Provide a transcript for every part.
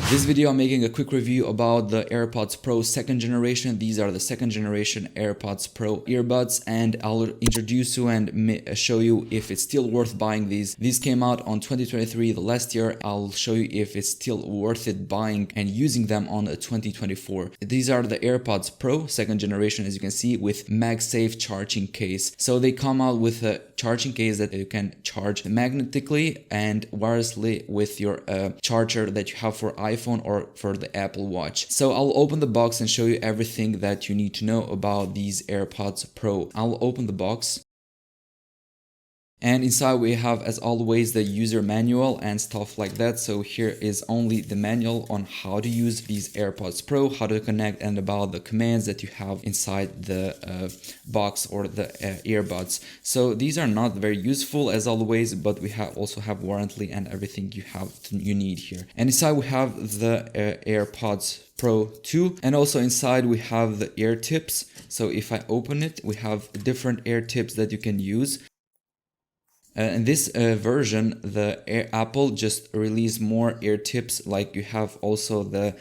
This video I'm making a quick review about the AirPods Pro 2nd generation. These are the 2nd generation AirPods Pro earbuds, and I'll introduce you and show you if it's still worth buying these. These came out on 2023, the last year. I'll show you if it's still worth it buying and using them on 2024. These are the AirPods Pro 2nd generation, as you can see, with MagSafe charging case. So they come out with a charging case that you can charge magnetically and wirelessly with your charger that you have for iPhone or for the Apple Watch. So I'll open the box and show you everything that you need to know about these AirPods Pro. I'll open the box. And inside we have, as always, the user manual and stuff like that. So here is only the manual on how to use these AirPods Pro, how to connect, and about the commands that you have inside the box or the earbuds. So these are not very useful as always, but we also have warranty and everything you need here. And inside we have the AirPods Pro 2, and also inside we have the ear tips. So if I open it, we have different ear tips that you can use. In this version, Apple just released more ear tips, like you have also the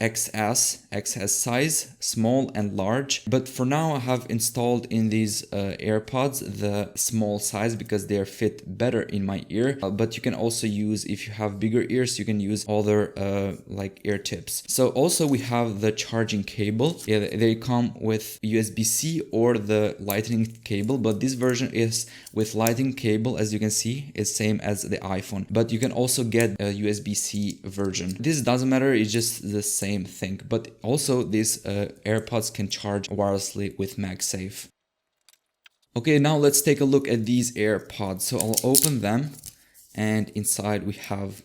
XS size, small and large. But for now, I have installed in these AirPods the small size because they fit better in my ear. But you can also use, if you have bigger ears, you can use other like ear tips. So also we have the charging cable. Yeah, they come with USB-C or the Lightning cable, but this version is with Lightning cable. As you can see, it's same as the iPhone, but you can also get a USB-C version. This doesn't matter, it's just the same thing. But also these AirPods can charge wirelessly with MagSafe. Okay, now let's take a look at these AirPods. So I'll open them, and inside we have,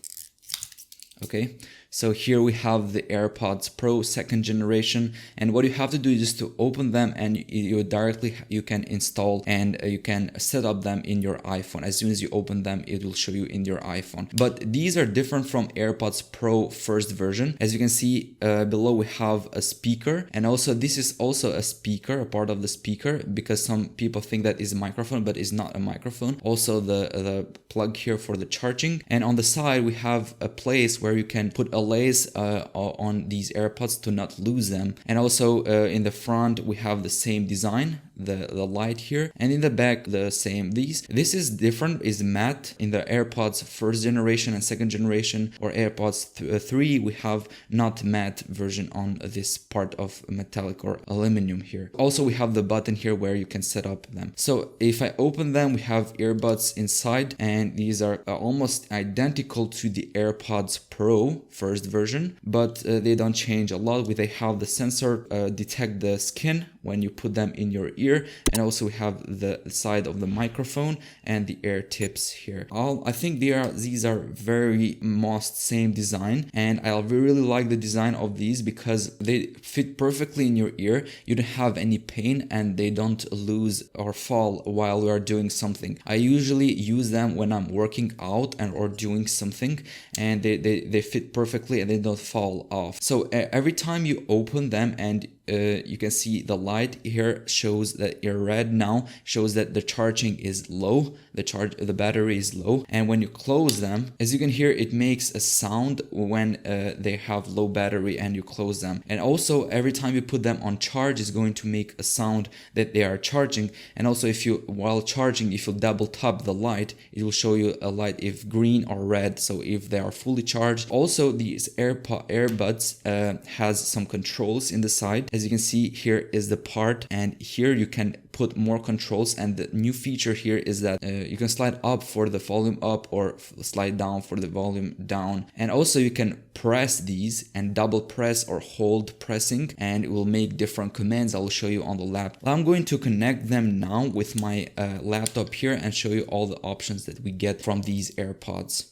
okay, so here we have the AirPods Pro 2nd generation, and what you have to do is just to open them, and you can install and you can set up them in your iPhone. As soon as you open them, it will show you in your iPhone. But these are different from AirPods Pro 1st version. As you can see below, we have a speaker, and also this is also a speaker, a part of the speaker, because some people think that is a microphone, but it's not a microphone. Also the plug here for the charging, and on the side we have a place where you can put a lace on these AirPods to not lose them. And also in the front we have the same design, the light here, and in the back the same. This is different, is matte. In the AirPods 1st generation and 2nd generation or AirPods 3 we have not matte version on this part of metallic or aluminum here. Also we have the button here where you can set up them. So if I open them, we have earbuds inside, and these are almost identical to the AirPods Pro 1st version, but they don't change a lot. They have the sensor detect the skin when you put them in your ear, and also we have the side of the microphone and the ear tips here. I think these are very most same design, and I really like the design of these because they fit perfectly in your ear. You don't have any pain, and they don't lose or fall while you are doing something. I usually use them when I'm working out or doing something, and they fit perfectly and they don't fall off. So every time you open them, and you can see the light here shows that you're red now, shows that the charging is low, the battery is low. And when you close them, as you can hear, it makes a sound when they have low battery and you close them. And also every time you put them on charge, it's going to make a sound that they are charging. And also while charging, if you double tap the light, it will show you a light if green or red, so if they are fully charged. Also these earbuds has some controls in the side. As you can see, here is the part, and here you can put more controls, and the new feature here is that you can slide up for the volume up or slide down for the volume down. And also you can press these and double press or hold pressing, and it will make different commands. I'll show you on the laptop. I'm going to connect them now with my laptop here and show you all the options that we get from these AirPods.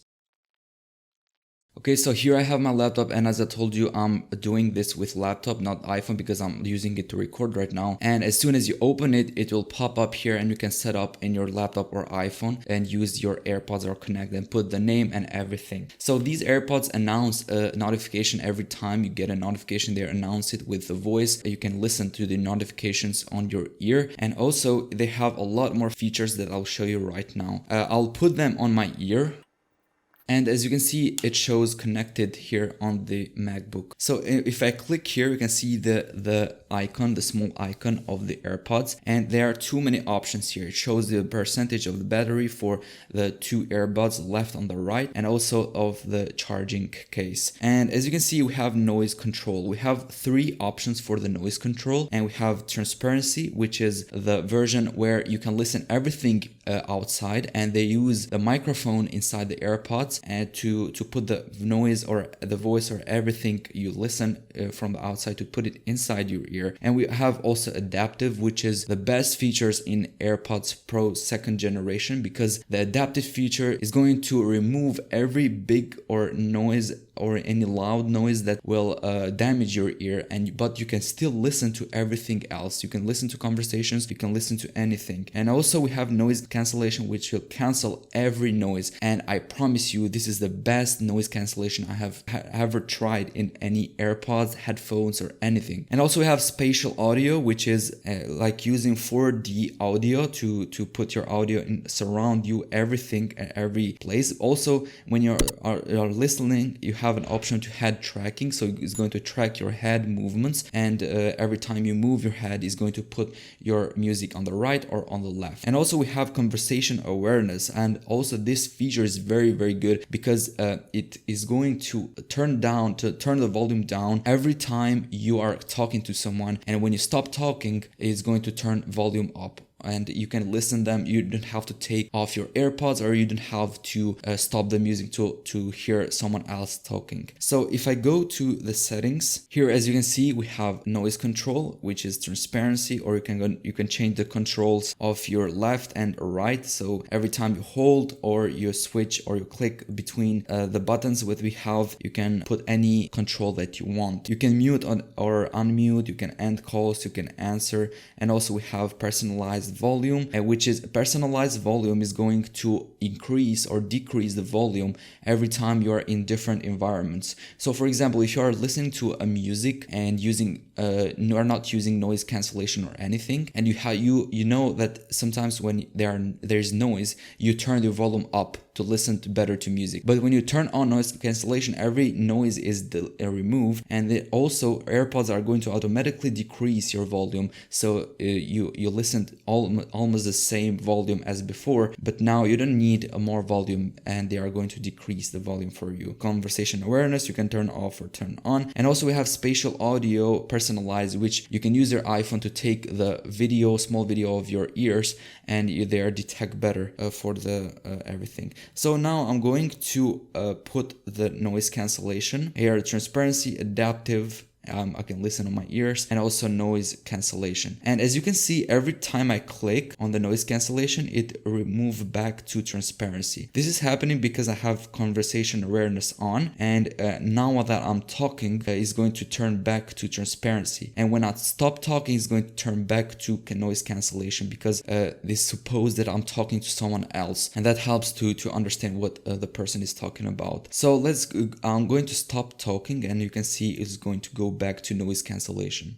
Okay, so here I have my laptop, and as I told you, I'm doing this with laptop, not iPhone, because I'm using it to record right now. And as soon as you open it, it will pop up here, and you can set up in your laptop or iPhone and use your AirPods or connect them, put the name and everything. So these AirPods announce a notification every time you get a notification. They announce it with the voice. You can listen to the notifications on your ear, and also they have a lot more features that I'll show you right now. I'll put them on my ear. And as you can see, it shows connected here on the MacBook. So if I click here, you can see the icon, the small icon of the AirPods. And there are too many options here. It shows the percentage of the battery for the two earbuds left on the right, and also of the charging case. And as you can see, we have noise control. We have three options for the noise control. And we have transparency, which is the version where you can listen everything outside, and they use the microphone inside the AirPods and to put the noise or the voice or everything you listen from the outside to put it inside your ear. And we have also Adaptiv, which is the best features in AirPods Pro 2nd generation, because the Adaptiv feature is going to remove every big or noise or any loud noise that will damage your ear, but you can still listen to everything else. You can listen to conversations, you can listen to anything. And also we have noise cancellation, which will cancel every noise, and I promise you this is the best noise cancellation I have ever tried in any AirPods, headphones, or anything. And also we have spatial audio, which is like using 4D audio to put your audio in surround you, everything at every place. Also when you're listening, you have an option to head tracking, so it's going to track your head movements, and every time you move your head is going to put your music on the right or on the left. And also we have conversation awareness, and also this feature is very good because it is going to turn the volume down every time you are talking to someone, and when you stop talking it's going to turn volume up. And you can listen them. You don't have to take off your AirPods, or you don't have to stop the music to hear someone else talking. So if I go to the settings here, as you can see, we have noise control, which is transparency, or you can change the controls of your left and right. So every time you hold or you switch or you click between the buttons that we have, you can put any control that you want. You can mute or unmute, you can end calls, you can answer, and also we have personalized volume, which is personalized volume is going to increase or decrease the volume every time you are in different environments. So for example, if you are listening to a music and you are not using noise cancellation or anything, and you know that sometimes when there's noise, you turn the volume up to listen better to music. But when you turn on noise cancellation, every noise is removed, and also AirPods are going to automatically decrease your volume, so you listened almost the same volume as before, but now you don't need more volume, and they are going to decrease the volume for you. Conversation awareness, you can turn off or turn on. And also we have spatial audio personalized, which you can use your iPhone to take the small video of your ears, and they are detect better for the everything. So now I'm going to put the noise cancellation here, transparency, Adaptiv. I can listen on my ears, and also noise cancellation. And as you can see, every time I click on the noise cancellation, it removes back to transparency. This is happening because I have conversation awareness on, and now that I'm talking, it's going to turn back to transparency. And when I stop talking, it's going to turn back to noise cancellation, because they suppose that I'm talking to someone else, and that helps to understand what the person is talking about. So I'm going to stop talking, and you can see it's going to go back to noise cancellation.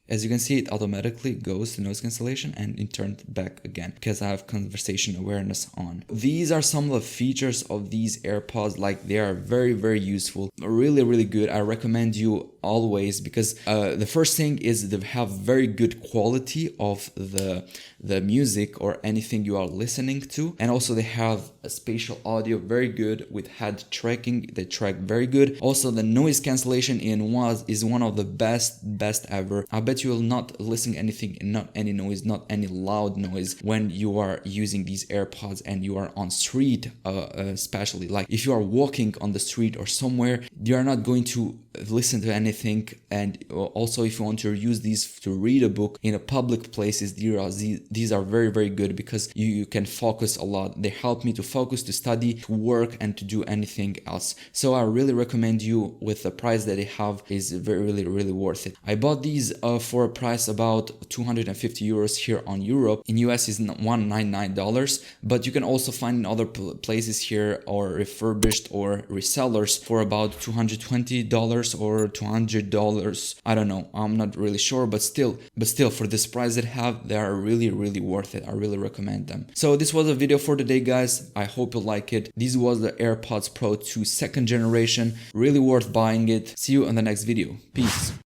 As you can see, it automatically goes to noise cancellation and it turned back again because I have conversation awareness on. These are some of the features of these AirPods. Like, they are very useful, really good. I recommend you always, because the first thing is they have very good quality of the music or anything you are listening to, and also they have a spatial audio very good with head tracking. They track very good. Also, the noise cancellation is one of the best ever. I bet you will not listen anything, not any noise, not any loud noise when you are using these AirPods and you are on street, especially like if you are walking on the street or somewhere, you are not going to listen to anything. And also, if you want to use these to read a book in a public places, these are very good, because you can focus a lot. They help me to focus, to study, to work, and to do anything else. So I really recommend you. With the price that they have, is really worth it. I bought these for a price about 250 euros here on Europe. In US is $199, but you can also find in other places here or refurbished or resellers for about $220 or $200. I don't know, I'm not really sure, but still for this price they are really worth it. I really recommend them. So this was a video for today, guys. I hope you like it. This was the AirPods Pro 2 second generation, really worth buying it. See you on the next video. Peace.